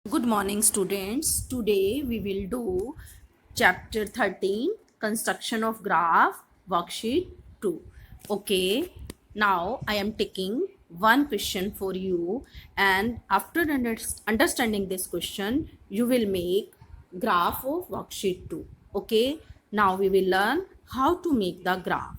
Good morning, students. Today we will do chapter 13 construction of graph worksheet 2. Okay, now I am taking one question for you, and after understanding this question, you will make graph of worksheet 2. Okay, now we will learn how to make the graph.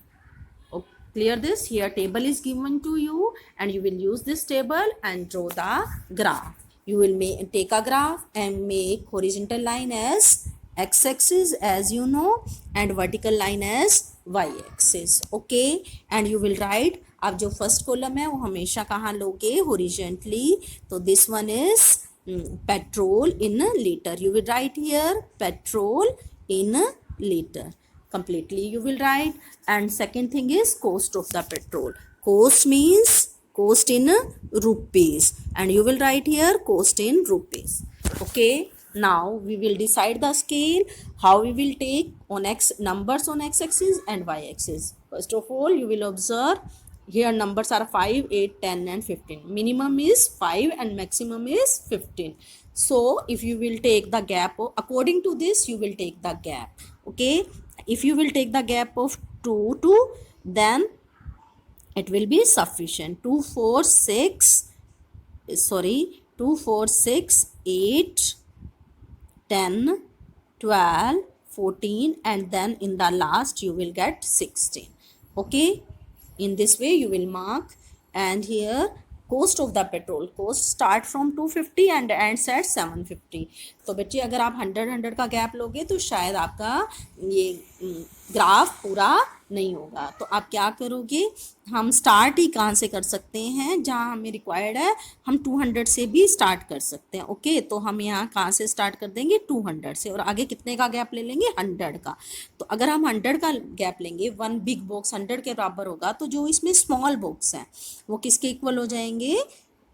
Oh, clear this. Here table is given to you and you will use this table and draw the graph. You will take a graph and make horizontal line as x-axis, as you know, and vertical line as y-axis. Okay, and you will write, आप जो first column है वो हमेशा कहाँ लोगे, horizontally. तो this one is petrol in litre. You will write here petrol in liter. Completely you will write. And second thing is cost of the petrol. Cost means cost in rupees, and you will write here cost in rupees. Okay, now we will decide the scale, how we will take on x numbers on x-axis and y-axis. First of all, you will observe here numbers are 5, 8, 10 and 15. Minimum is 5 and maximum is 15. So if you will take the gap, according to this you will take the gap. Okay, if you will take the gap of 2 to, then it will be sufficient. 2 4 6 2 4 6 8 10 12 14, and then in the last you will get 16. Okay, in this way you will mark. And here cost of the petrol, cost start from 250 and ends at 750. तो बच्चे अगर आप 100 का gap लोगे तो शायद आपका ये ग्राफ पूरा नहीं होगा. तो आप क्या करोगे, हम स्टार्ट ही कहाँ से कर सकते हैं, जहाँ हमें रिक्वायर्ड है हम 200 से भी स्टार्ट कर सकते हैं. ओके, तो हम यहाँ कहाँ से स्टार्ट कर देंगे, 200 से, और आगे कितने का गैप ले लेंगे, 100 का. तो अगर हम 100 का गैप लेंगे, वन बिग बॉक्स 100 के बराबर होगा, तो जो इसमें स्मॉल बॉक्स हैं वो किसके इक्वल हो जाएंगे,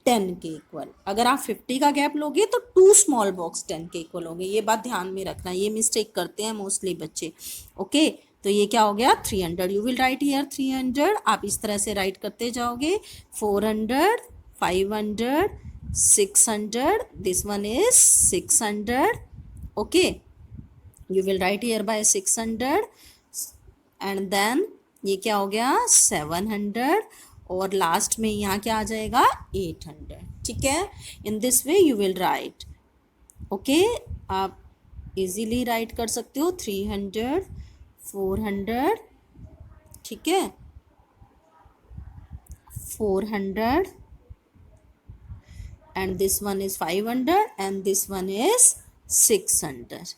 10 के इक्वल. अगर आप 50 का गैप लोगे तो 2 स्मॉल बॉक्स 10 के इक्वल होंगे. ये बात ध्यान में रखना, ये मिस्टेक करते हैं मोस्टली बच्चे. ओके, तो ये क्या हो गया, 300. You will write here 300. आप इस तरह से राइट करते जाओगे, 400 500 600, this one is 600. Okay, you will write here by 600, and then ये क्या हो गया, 700, और लास्ट में यहाँ क्या आ जाएगा, 800. ठीक है, in this way you will right. Okay, आप इजीली राइट कर सकते हो 300 400, ठीक है, 400, and this one is 500 and this one is 600.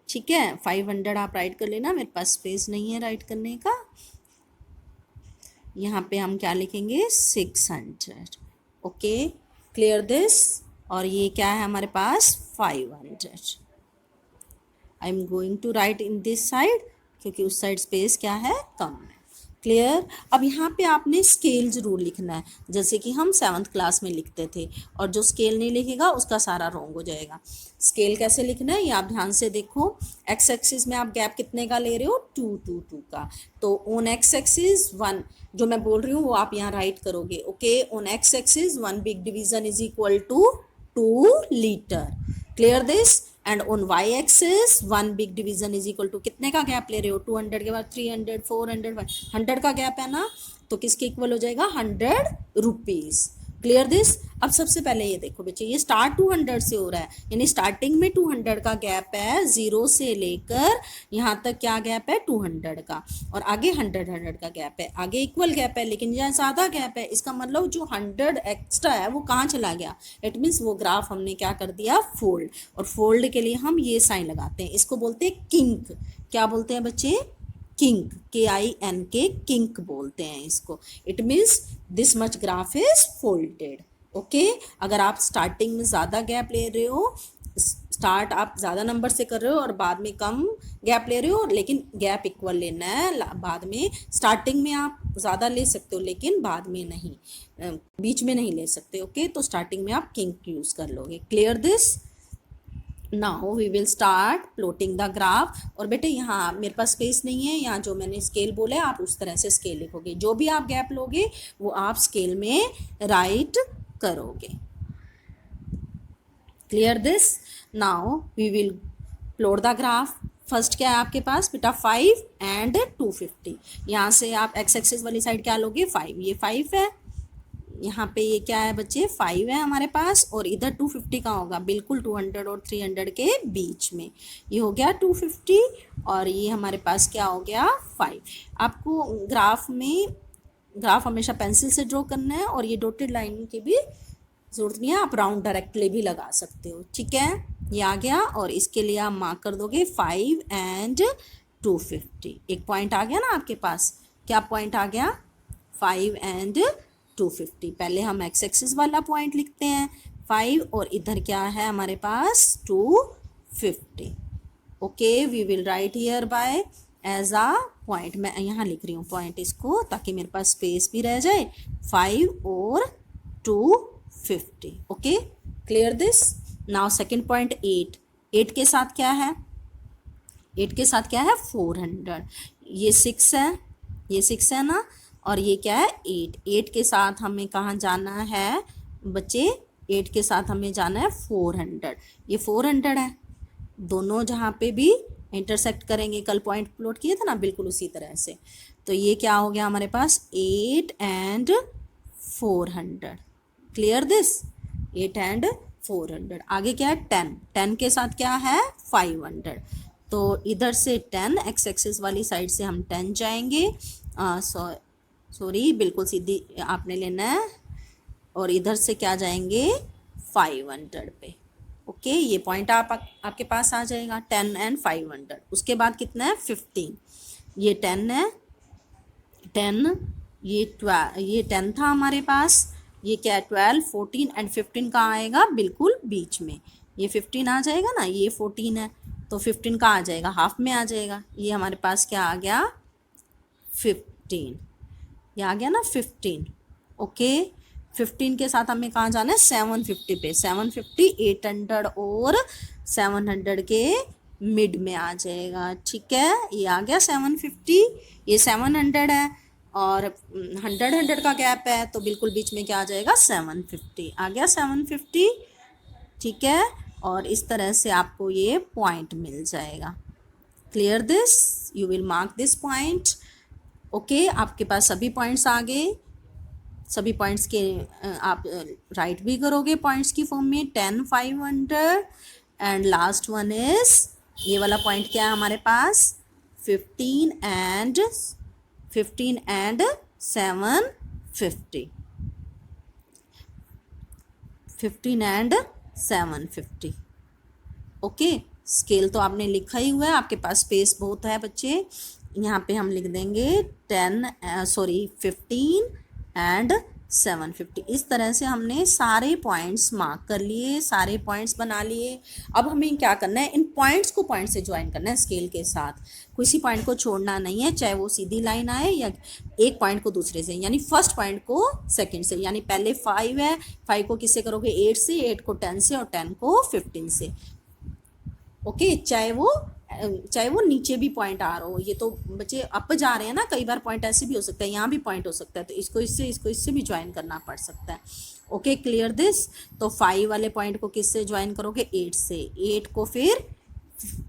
ठीक है, 500 आप राइट कर लेना, मेरे पास स्पेस नहीं है राइट करने का. यहाँ पे हम क्या लिखेंगे, 600. Okay, clear this. और ये क्या है हमारे पास, 500. I am going to write in this side, क्योंकि उस साइड स्पेस क्या है, कम है. क्लियर. अब यहाँ पे आपने स्केल जरूर लिखना है, जैसे कि हम 7th क्लास में लिखते थे, और जो स्केल नहीं लिखेगा उसका सारा रॉन्ग हो जाएगा. स्केल कैसे लिखना है ये आप ध्यान से देखो. एक्स एक्सिस में आप गैप कितने का ले रहे हो, 2 2 2 का. तो ऑन एक्स एक्सिस 1, जो मैं बोल रही हूँ वो आप यहाँ राइट करोगे. Okay, on x axis 1 big division is equal to 2 litre. Clear this. And on y axis 1 big division is equal to, कितने का गैप ले रहे हो, 200 के बाद 300 400 100 का गैप है ना, तो किसके इक्वल हो जाएगा, 100 रुपीज़. Clear this. अब सबसे पहले ये देखो बच्चे, ये स्टार्ट 200 से हो रहा है, यानी स्टार्टिंग में 200 का गैप है, 0 से लेकर यहाँ तक क्या गैप है, 200 का, और आगे 100 का गैप है. आगे इक्वल गैप है, लेकिन यहाँ ज़्यादा गैप है. इसका मतलब जो 100 एक्स्ट्रा है वो कहाँ चला गया, इट मीन्स वो ग्राफ हमने क्या कर दिया, फोल्ड. और फोल्ड के लिए हम ये साइन लगाते हैं, इसको बोलते हैं किंक. क्या बोलते हैं बच्चे, किंक, KINK, किंक बोलते हैं इसको. It means this much graph is folded. Okay, अगर आप स्टार्टिंग में ज़्यादा गैप ले रहे हो, स्टार्ट आप ज़्यादा नंबर से कर रहे हो और बाद में कम गैप ले रहे हो, लेकिन गैप इक्वल लेना है. बाद में स्टार्टिंग में आप ज़्यादा ले सकते हो लेकिन बाद में नहीं, बीच में नहीं ले सकते. ओके, तो स्टार्टिंग में आप किंक यूज़ कर लोगे. Clear this. Now we will start plotting the graph. और बेटे यहाँ मेरे पास स्पेस नहीं है, यहाँ जो मैंने स्केल बोला है आप उस तरह से स्केल लिखोगे, जो भी आप गैप लोगे वो आप स्केल में राइट करोगे. Clear this? Now we will plot the graph. First क्या है आपके पास बेटा 5 एंड 250. यहाँ से आप एक्स एक्सिस वाली साइड क्या लोगे 5. ये 5 है, यहाँ पे ये क्या है बच्चे 5 है हमारे पास, और इधर 250 का होगा बिल्कुल 200 और 300 के बीच में. ये हो गया 250 और ये हमारे पास क्या हो गया 5. आपको ग्राफ हमेशा पेंसिल से ड्रॉ करना है, और ये डॉटेड लाइन की भी जरूरत नहीं है, आप राउंड डायरेक्टली भी लगा सकते हो. ठीक है, ये आ गया, और इसके लिए आप मार्क कर दोगे 5 एंड 250. एक पॉइंट आ गया ना आपके पास. क्या पॉइंट आ गया 5 एंड 250. पहले हम एक्स एक्सिस वाला पॉइंट लिखते हैं 5, और इधर क्या है हमारे पास 250. Okay, we will write here by as a point. मैं यहाँ लिख रही हूँ पॉइंट इसको, ताकि मेरे पास स्पेस भी रह जाए. 5 और 250. Okay, clear this? Now second point 8. 8 के साथ क्या है 8 के साथ क्या है 400. ये 6 है, ये 6 है ना, और ये क्या है 8. 8 के साथ हमें कहाँ जाना है बच्चे? 8 के साथ हमें जाना है 400. ये 400 है, दोनों जहाँ पे भी इंटरसेक्ट करेंगे, कल पॉइंट प्लॉट किए थे ना, बिल्कुल उसी तरह से. तो ये क्या हो गया हमारे पास 8 एंड 400. Clear this? 8 एंड 400. आगे क्या है 10. 10 के साथ क्या है 500. तो इधर से 10 एक्स एक्सिस वाली साइड से हम 10 जाएंगे. सॉरी बिल्कुल सीधी आपने लेना है, और इधर से क्या जाएंगे 500 पे. ओके, ये पॉइंट आपके पास आ जाएगा 10 एंड 500. उसके बाद कितना है 15. ये 10 है, 10, ये 12, ये 10 था हमारे पास. ये क्या है 12, 14 एंड 15 का आएगा बिल्कुल बीच में. ये 15 आ जाएगा ना, ये 14 है, तो 15 का आ जाएगा हाफ में आ जाएगा. ये हमारे पास क्या आ गया 15. ये आ गया ना 15. ओके, 15 के साथ हमें कहाँ जाना है 750 पे. 750 800 और 700 के मिड में आ जाएगा. ठीक है, ये आ गया 750. ये 700 है, और 100 का गैप है, तो बिल्कुल बीच में क्या आ जाएगा 750. आ गया 750. ठीक है, और इस तरह से आपको ये पॉइंट मिल जाएगा. Clear this? You will mark this point. Okay, आपके पास सभी पॉइंट्स आ गए. सभी पॉइंट्स के आप राइट भी करोगे पॉइंट्स की फॉर्म में 10 500. एंड लास्ट वन इज ये वाला पॉइंट क्या है हमारे पास 15 एंड 750. 15 एंड 750. ओके, स्केल तो आपने लिखा ही हुआ है, आपके पास स्पेस बहुत है बच्चे. यहाँ पे हम लिख देंगे 15 एंड 750. इस तरह से हमने सारे पॉइंट्स मार्क कर लिए, सारे पॉइंट्स बना लिए. अब हमें क्या करना है, इन पॉइंट्स को पॉइंट से ज्वाइन करना है स्केल के साथ. किसी पॉइंट को छोड़ना नहीं है, चाहे वो सीधी लाइन आए या एक पॉइंट को दूसरे से, यानी फर्स्ट पॉइंट को सेकंड से. यानी पहले 5 है, 5 को किससे करोगे 8 से, 8 को 10 से, और 10 को 15 से. ओके, चाहे वो नीचे भी पॉइंट आ रहा हो. ये तो बच्चे अप जा रहे हैं ना, कई बार पॉइंट ऐसे भी हो सकता है, यहाँ भी पॉइंट हो सकता है, तो इसको इससे भी ज्वाइन करना पड़ सकता है. Okay, clear this? तो 5 वाले पॉइंट को किससे ज्वाइन करोगे 8 से, 8 को फिर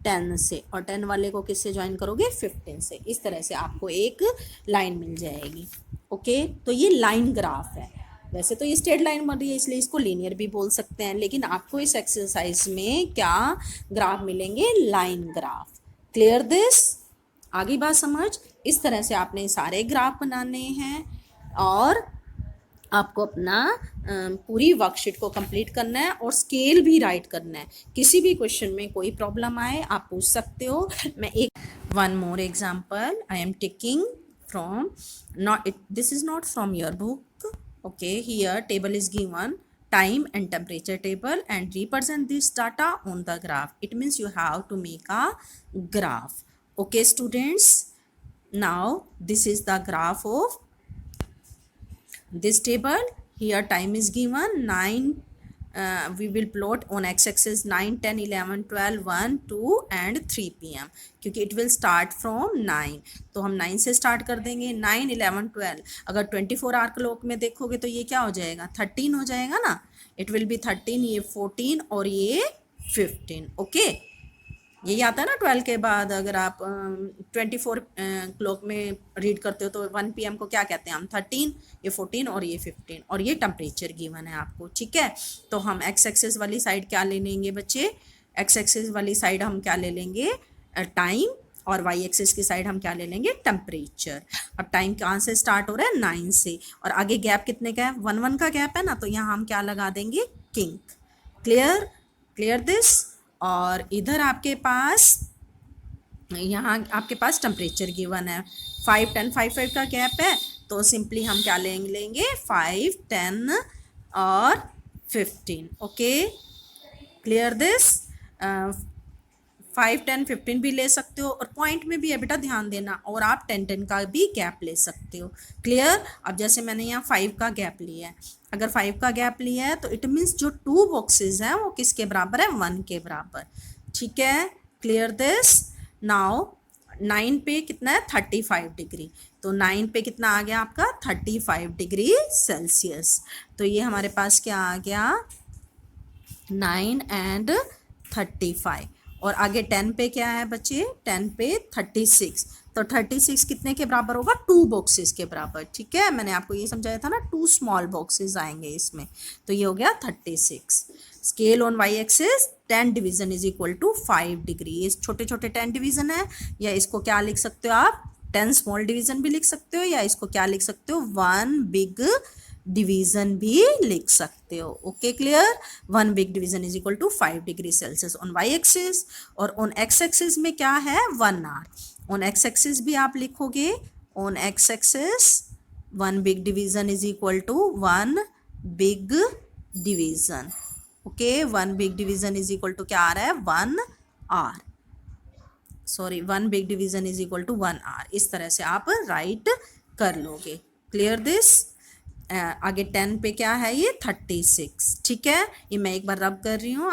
10 से, और 10 वाले को किससे ज्वाइन करोगे 15 से. इस तरह से आपको एक लाइन मिल जाएगी. ओके, तो ये लाइन ग्राफ है. वैसे तो ये स्ट्रेट लाइन बन रही है, इसलिए इसको लीनियर भी बोल सकते हैं, लेकिन आपको इस एक्सरसाइज में क्या ग्राफ मिलेंगे लाइन ग्राफ. Clear this? आगे बात समझ. इस तरह से आपने सारे ग्राफ बनाने हैं, और आपको अपना पूरी वर्कशीट को कंप्लीट करना है, और स्केल भी राइट करना है. किसी भी क्वेश्चन में कोई प्रॉब्लम आए आप पूछ सकते हो. मैं एक one more example I am taking from, this is not from your book. Okay, here table is given, time and temperature table, and represent this data on the graph. It means you have to make a graph. Okay students, now this is the graph of this table. Here time is given 9. We will plot on x-axis 9 10 11 12 1 2 and 3 p.m. क्योंकि it will start from 9, तो हम 9 से start कर देंगे. 9 11 12, अगर 24 hour clock में देखोगे तो ये क्या हो जाएगा 13 हो जाएगा ना. इट विल बी 13, ये 14 और ये 15. ओके, यही आता है ना 12 के बाद. अगर आप 24 क्लॉक में रीड करते हो तो 1 PM को क्या कहते हैं हम? 13, ये 14 और ये 15, और ये टेम्परेचर गिवन है आपको. ठीक है, तो हम एक्स एक्सिस वाली साइड क्या ले लेंगे बच्चे? एक्स एक्सिस वाली साइड हम क्या ले लेंगे? टाइम. और वाई एक्सिस की साइड हम क्या ले लेंगे? टेम्परेचर. अब टाइम कहाँ से स्टार्ट हो रहा है? 9 से. और आगे गैप कितने का है? 1 का गैप है ना, तो यहाँ हम क्या लगा देंगे? किंक. क्लियर? Clear this? और इधर आपके पास, यहाँ आपके पास टेम्परेचर गिवन है. 5, 10, 5, 5 का गैप है, तो सिंपली हम क्या लेंगे? 5, 10 और 15. Okay, clear this? 5, 10, 15 भी ले सकते हो, और पॉइंट में भी है बेटा, ध्यान देना. और आप 10, 10 का भी गैप ले सकते हो. क्लियर? अब जैसे मैंने यहाँ 5 का गैप लिया है, अगर 5 का गैप लिया है तो इट मीन्स जो 2 बॉक्सेस हैं वो किसके बराबर है? 1 के बराबर. ठीक है, क्लियर दिस? नाउ 9 पे कितना है? 35 डिग्री. तो 9 पे कितना आ गया आपका? 35 डिग्री सेल्सियस. तो ये हमारे पास क्या आ गया? 9 एंड 35. और आगे 10 पे क्या है बच्चे? 10 पे 36. तो 36 कितने के बराबर होगा? 2 बॉक्सेस के बराबर. ठीक है, मैंने आपको ये समझाया था ना, 2 स्मॉल बॉक्सेस आएंगे इसमें. तो ये हो गया 36. Scale on y axis 10 division is equal to 5 degree. ये छोटे छोटे 10 डिवीजन है, या इसको क्या लिख सकते हो आप? 10 स्मॉल डिवीजन भी लिख सकते हो, या इसको क्या लिख सकते हो? 1 बिग डिवीजन भी लिख सकते हो. Okay, clear? 1 big division is equal to 5 degree Celsius on y axis. और ऑन एक्स एक्सिस में क्या है? 1 आवर. ऑन एक्स एक्सिस भी आप लिखोगे, on x axis 1 big division is equal to 1 big division. Okay, 1 big division is equal to क्या आ रहा है? 1 hour. Sorry, 1 big division is equal to 1 hour. इस तरह से आप राइट कर लोगे. Clear this? आगे 10 पे क्या है? ये 36. ठीक है, ये मैं एक बार रब कर रही हूँ,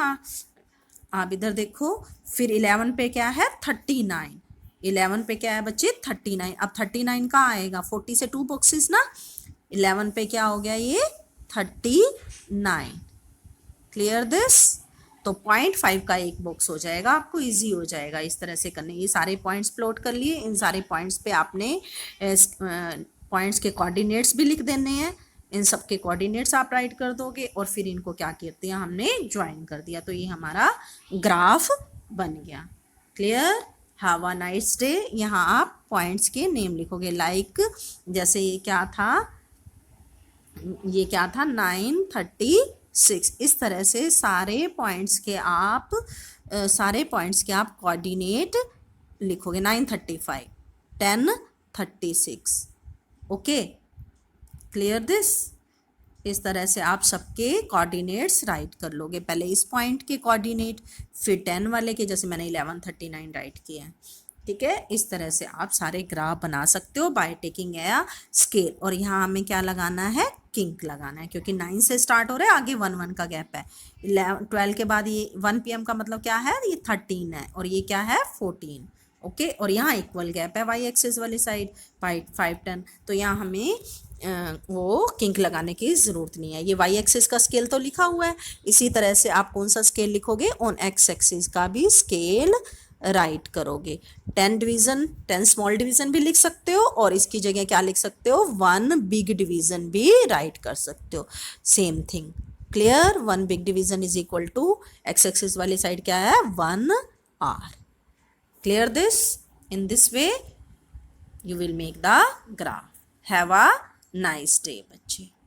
आप इधर देखो. फिर 11 पे क्या है? 39. 11 पे क्या है बच्चे? 39. अब 39 कहाँ आएगा? 40 से 2 बॉक्सेस ना. 11 पे क्या हो गया? ये 39. Clear this? तो 0.5 का एक बॉक्स हो जाएगा, आपको इजी हो जाएगा इस तरह से करने. ये सारे पॉइंट्स प्लॉट कर लिए. इन सारे पॉइंट्स पे आपने पॉइंट्स के कोऑर्डिनेट्स भी लिख देने हैं. इन सब के कोऑर्डिनेट्स आप राइट कर दोगे, और फिर इनको क्या करते हैं? हमने ज्वाइन कर दिया. तो ये हमारा ग्राफ बन गया. Clear? Have a nice day. यहाँ आप पॉइंट्स के नेम लिखोगे, लाइक जैसे ये क्या था? 936. इस तरह से सारे पॉइंट्स के आप कोऑर्डिनेट लिखोगे. 935, 1036. Okay, clear this? इस तरह से आप सबके कोऑर्डिनेट्स राइट कर लोगे. पहले इस पॉइंट के कोऑर्डिनेट, फिर 10 वाले के, जैसे मैंने 1139 राइट किए हैं. ठीक है, इस तरह से आप सारे ग्राफ बना सकते हो बाय टेकिंग ए स्केल. और यहाँ हमें क्या लगाना है? किंक लगाना है, क्योंकि 9 से स्टार्ट हो रहा है, आगे 1 का गैप है. 12 के बाद ये 1 PM का मतलब क्या है? ये 13 है, और ये क्या है? 14. ओके, और यहाँ इक्वल गैप है वाई एक्सिस वाली साइड, 5, 10. तो यहाँ हमें वो किंक लगाने की ज़रूरत नहीं है. ये वाई एक्सिस का स्केल तो लिखा हुआ है. इसी तरह से आप कौन सा स्केल लिखोगे? ऑन एक्स एक्सिस का भी स्केल राइट करोगे. 10 डिवीजन, 10 स्मॉल डिवीजन भी लिख सकते हो, और इसकी जगह क्या लिख सकते हो? 1 बिग डिवीजन भी राइट कर सकते हो. Same thing. Clear? 1 big division is equal to x axis वाली साइड क्या है? 1 hour. Clear this? In this way you will make the graph. Have a nice day बच्चे.